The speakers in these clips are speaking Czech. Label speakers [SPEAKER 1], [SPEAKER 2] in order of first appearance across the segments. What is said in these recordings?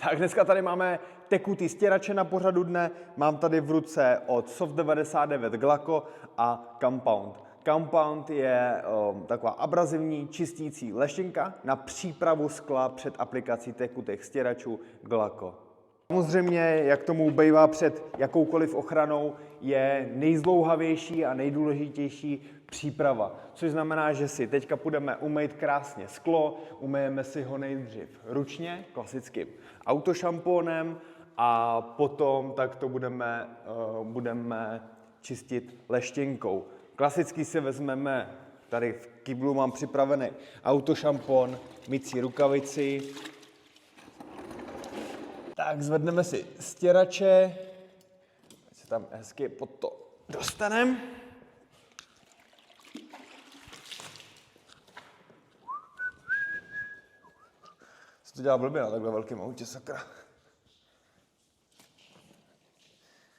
[SPEAKER 1] Tak dneska tady máme tekutý stěrače na pořadu dne. Mám tady v ruce od Soft 99 Glaco a Compound. Compound je taková abrazivní čistící leštěnka na přípravu skla před aplikací tekutých stěračů Glaco. Samozřejmě, jak tomu bývá před jakoukoliv ochranou, je nejzdlouhavější a nejdůležitější příprava. Což znamená, že si teďka půjdeme umýt krásně sklo, umyjeme si ho nejdřív ručně, klasickým autošampónem, a potom tak to budeme čistit leštěnkou. Klasicky si vezmeme, tady v kýblu mám připravený autošampon, mycí rukavici. Tak zvedneme si stěrače, ať se tam hezky pod to dostaneme. Co to dělá blbě na takhle velkém autě, sakra.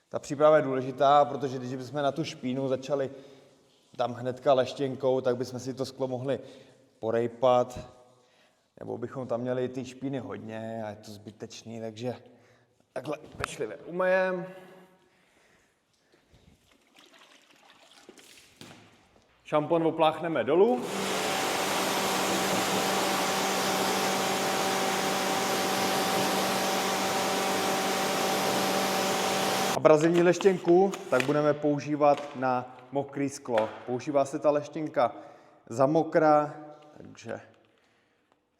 [SPEAKER 1] Ta příprava je důležitá, protože když bychom na tu špínu začali tam hnedka leštěnkou, tak bychom si to sklo mohli porejpat, nebo bychom tam měli ty špíny hodně a je to zbytečný, takže takhle pečlivě umyjem. Šampon opláchneme dolů. Abrazivní leštěnku tak budeme používat na mokré sklo. Používá se ta leštěnka za mokrá, takže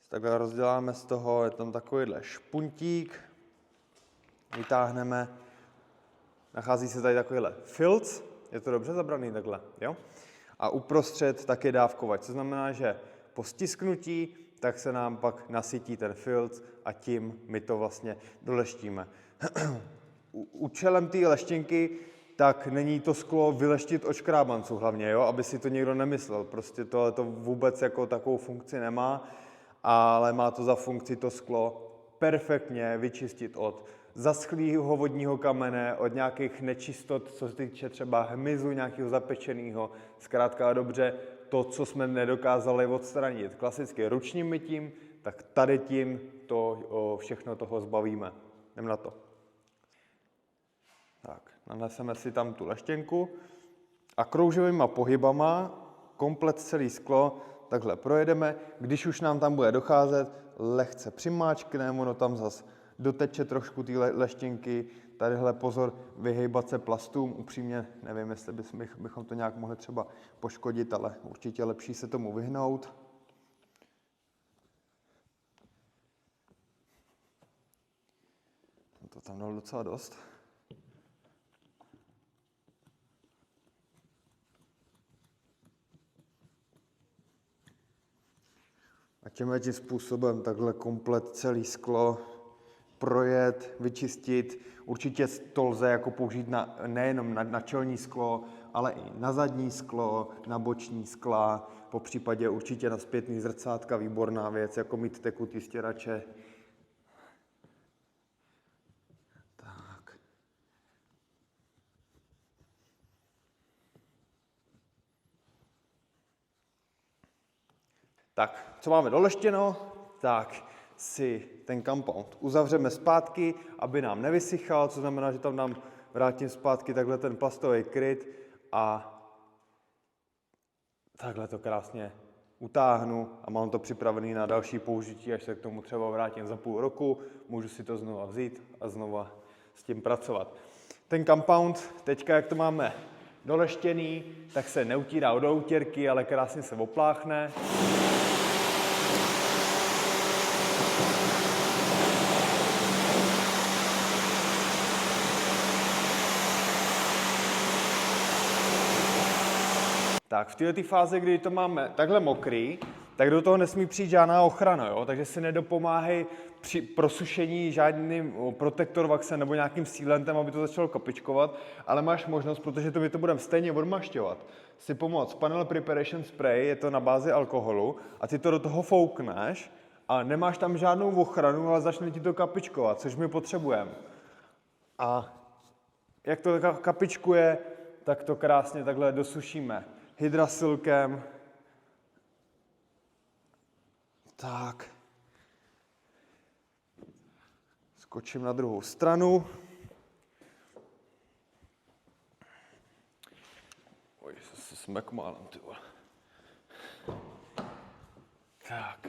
[SPEAKER 1] takhle rozděláme z toho, je tam takovýhle špuntík, vytáhneme, nachází se tady takovýhle filc, je to dobře zabraný takhle, jo? A uprostřed tak je dávkovač, co znamená, že po stisknutí tak se nám pak nasytí ten filc a tím my to vlastně doleštíme. Účelem té leštěnky tak není to sklo vyleštit od škrábanců hlavně, jo? Aby si to někdo nemyslel, prostě to vůbec jako takovou funkci nemá, ale má to za funkci to sklo perfektně vyčistit od zaschlého vodního kamene, od nějakých nečistot, co se týče třeba hmyzu nějakého zapečeného, zkrátka dobře to, co jsme nedokázali odstranit klasicky ručním mytím, tak tady tím to všechno toho zbavíme. Jdem na to. Tak, naneseme si tam tu leštěnku a kroužovýma pohybama komplet celý sklo takhle projedeme. Když už nám tam bude docházet, lehce přimáčkneme, ono tam zase doteče trošku té leštěnky. Tadyhle pozor, vyhejbat se plastům, upřímně nevím, jestli bychom to nějak mohli třeba poškodit, ale určitě lepší se tomu vyhnout. To tam dal docela dost. A tím způsobem takhle komplet celý sklo projet, vyčistit. Určitě to lze jako použít nejenom na čelní sklo, ale i na zadní sklo, na boční skla, po případě určitě na zpětný zrcátka, výborná věc, jako mít tekutý stěrače. Tak, co máme doleštěno, tak si ten compound uzavřeme zpátky, aby nám nevysychal, co znamená, že tam nám vrátím zpátky takhle ten plastový kryt a takhle to krásně utáhnu a mám to připravený na další použití, až se k tomu třeba vrátím za půl roku, můžu si to znova vzít a znova s tím pracovat. Ten compound, teďka jak to máme doleštěný, tak se neutírá od utěrky, ale krásně se opláchne. Tak v této fázi, kdy to máme takhle mokrý, tak do toho nesmí přijít žádná ochrana, jo? Takže si nedopomáhej při prosušení žádným protektorvaxem nebo nějakým sealentem, aby to začalo kapičkovat, ale máš možnost, protože my to budeme stejně odmašťovat, si pomoct Panel Preparation Spray, je to na bázi alkoholu, a ty to do toho foukneš a nemáš tam žádnou ochranu, ale začne ti to kapičkovat, což my potřebujeme. A jak to kapičkuje, tak to krásně takhle dosušíme hydrasilkem. Tak. Skočím na druhou stranu. Oj, se smekmálem, ty vole. Tak.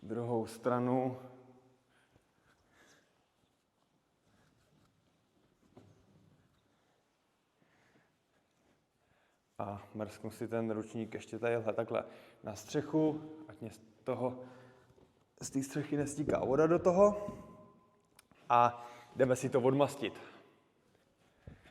[SPEAKER 1] Druhou stranu. A mrsknu si ten ručník ještě tadyhle takhle na střechu, ať mě z té střechy nestíká voda do toho. A jdeme si to odmastit.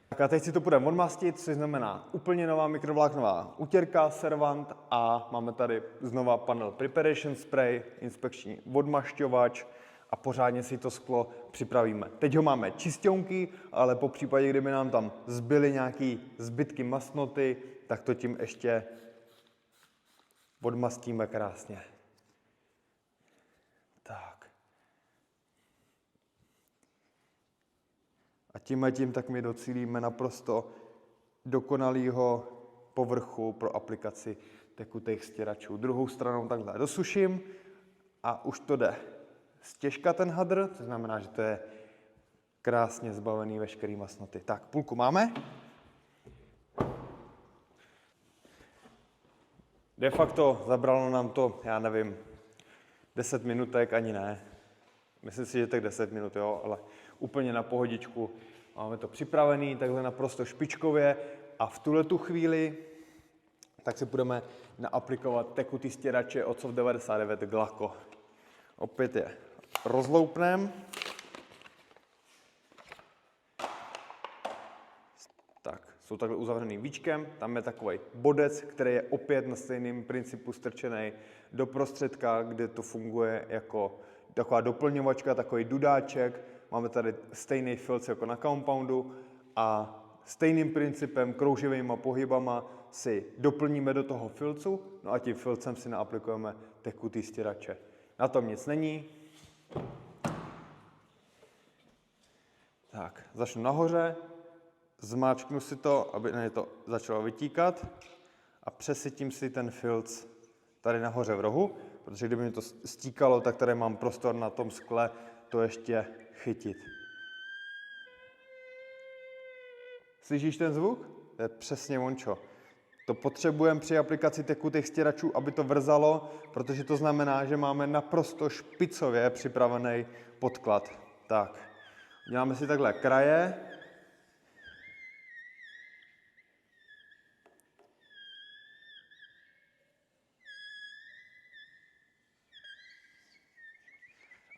[SPEAKER 1] Tak a teď si to půjdeme odmastit, což znamená úplně nová mikrovláknová utěrka, servant a máme tady znova panel Preparation Spray, inspekční odmašťovač a pořádně si to sklo připravíme. Teď ho máme čisťonky, ale po případě, kdyby nám tam zbyly nějaké zbytky masnoty, tak to tím ještě odmastíme krásně. Tak. A tím tak my docílíme naprosto dokonalého povrchu pro aplikaci tekutých stěračů. Druhou stranou takhle dosuším a už to jde stěžka ten hadr, to znamená, že to je krásně zbavený veškerý masnoty. Tak, půlku máme. De facto zabralo nám to, já nevím, 10 minutek, ani ne. Myslím si, že tak 10 minut, jo, ale úplně na pohodičku. Máme to připravený, takhle naprosto špičkově a v tuhletu chvíli tak si budeme naaplikovat tekutý stěrače od Soft 99 Glaco. Opět je rozloupnem. Tak, jsou takhle uzavřeným víčkem, tam je takový bodec, který je opět na stejném principu strčený do prostředka, kde to funguje jako taková doplňovačka, takový dudáček. Máme tady stejný filc jako na compoundu a stejným principem, krouživýma pohybama si doplníme do toho filcu, no a tím filcem si naaplikujeme tekutý stěrače. Na tom nic není. Tak, začnu nahoře, zmáčknu si to, aby na ně to začalo vytíkat a přesytím si ten filc tady nahoře v rohu, protože kdyby mi to stíkalo, tak tady mám prostor na tom skle to ještě chytit. Slyšíš ten zvuk? To je přesně ončo. To potřebujeme při aplikaci tekutých stěračů, aby to vrzalo, protože to znamená, že máme naprosto špicově připravený podklad. Tak, děláme si takhle kraje.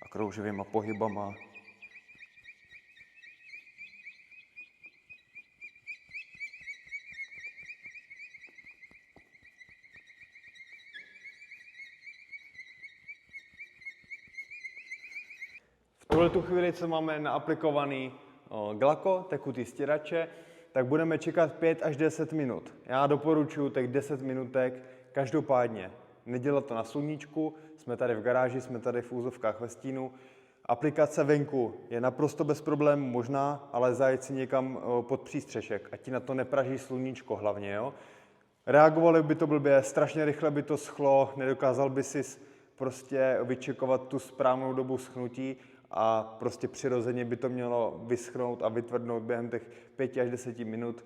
[SPEAKER 1] A krouživýma pohybama. V tuhletu chvíli, co máme naaplikovaný Glaco, tekutý stěrače, tak budeme čekat 5 až 10 minut. Já doporučuji těch 10 minutek, každopádně nedělat to na sluníčku, jsme tady v garáži, jsme tady v úzovkách ve stínu. Aplikace venku je naprosto bez problémů možná, ale zajet si někam pod přístřešek, ať ti na to nepraží sluníčko hlavně. Jo? Reagovali by to blbě, strašně rychle by to schlo, nedokázal by si prostě vyčekovat tu správnou dobu schnutí a prostě přirozeně by to mělo vyschnout a vytvrdnout během těch 5 až 10 minut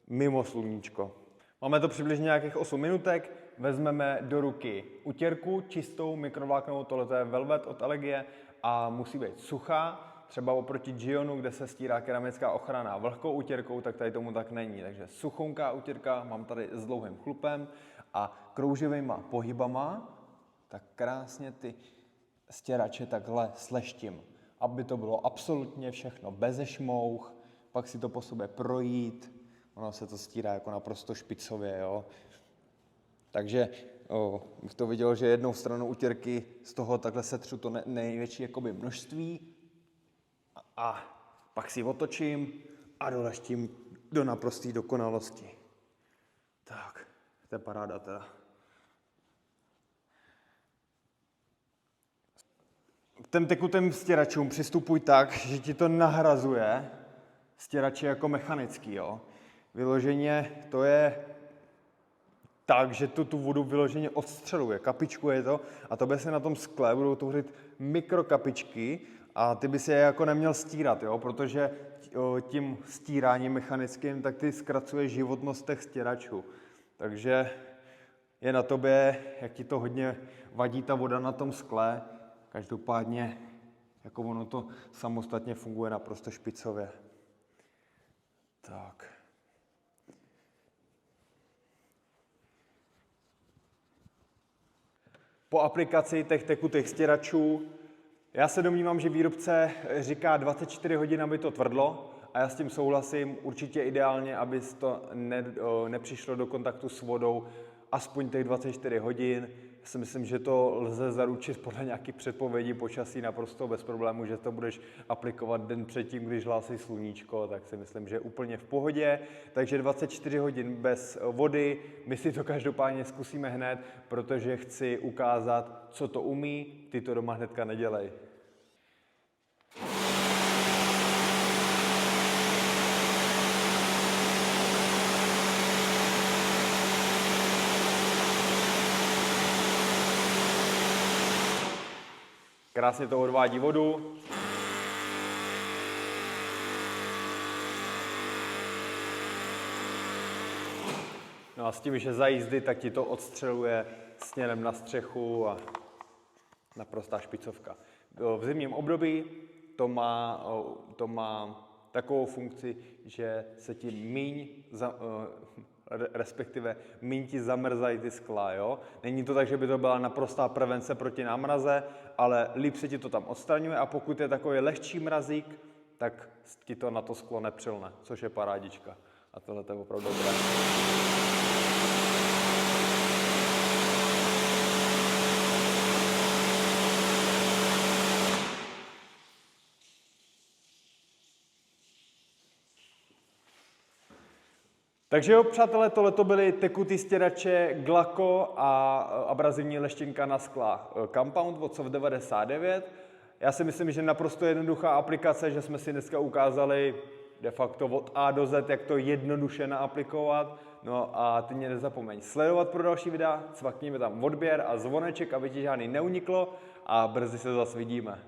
[SPEAKER 1] mimo sluníčko. Máme to přibližně nějakých 8 minutek, vezmeme do ruky utěrku, čistou mikrovláknovou, tohle je Velvet od Elegie a musí být suchá, třeba oproti Gionu, kde se stírá keramická ochrana vlhkou utěrkou, tak tady tomu tak není. Takže suchonká utěrka, mám tady s dlouhým chlupem a krouživýma pohybama, tak krásně ty stěrače takhle sleštím, aby to bylo absolutně všechno beze šmouch, pak si to po sobě projít, ono se to stírá jako naprosto špicově, jo. Takže bych to viděl, že jednou stranou utěrky z toho takhle setřu to největší jakoby množství a pak si otočím a doleštím do naprosté dokonalosti. Tak, to je paráda teda. K těm tekutým stěračům přistupuj tak, že ti to nahrazuje stěrače jako mechanický, jo. Vyloženě to je tak, že tu vodu vyloženě odstřeluje, kapičkuje to a tobě se na tom skle budou tvořit mikrokapičky a ty by si je jako neměl stírat, jo? Protože tím stíráním mechanickým, tak ty zkracuje životnost těch stěračů. Takže je na tobě, jak ti to hodně vadí ta voda na tom skle. Každopádně, jako ono to samostatně funguje naprosto špicově. Tak. Po aplikaci těch tekutých stěračů, já se domnívám, že výrobce říká 24 hodin, aby to tvrdlo, a já s tím souhlasím, určitě ideálně, aby to nepřišlo do kontaktu s vodou aspoň těch 24 hodin. Já si myslím, že to lze zaručit podle nějakých předpovědí počasí naprosto bez problému, že to budeš aplikovat den předtím, když hlásí sluníčko, tak si myslím, že je úplně v pohodě. Takže 24 hodin bez vody, my si to každopádně zkusíme hned, protože chci ukázat, co to umí, ty to doma hnedka nedělej. Krásně to odvádí vodu. No a s tím, že za jízdy, tak ti to odstřeluje směrem na střechu a naprostá špicovka. V zimním období to má takovou funkci, že se ti respektive míň ti zamrzají ty skla, jo? Není to tak, že by to byla naprostá prevence proti námraze, ale líp se ti to tam odstraňuje a pokud je takový lehčí mrazík, tak ti to na to sklo nepřilne, což je parádička. A tohle je opravdu dobré. Takže jo, přátelé, tohleto byly tekutý stěrače Glaco a abrazivní leštěnka na skla Compound od Soft 99. Já si myslím, že naprosto jednoduchá aplikace, že jsme si dneska ukázali de facto od A do Z, jak to jednoduše naaplikovat. No a ty mě nezapomeň sledovat pro další videa, cvakněme tam odběr a zvoneček, aby ti žádný neuniklo a brzy se zase vidíme.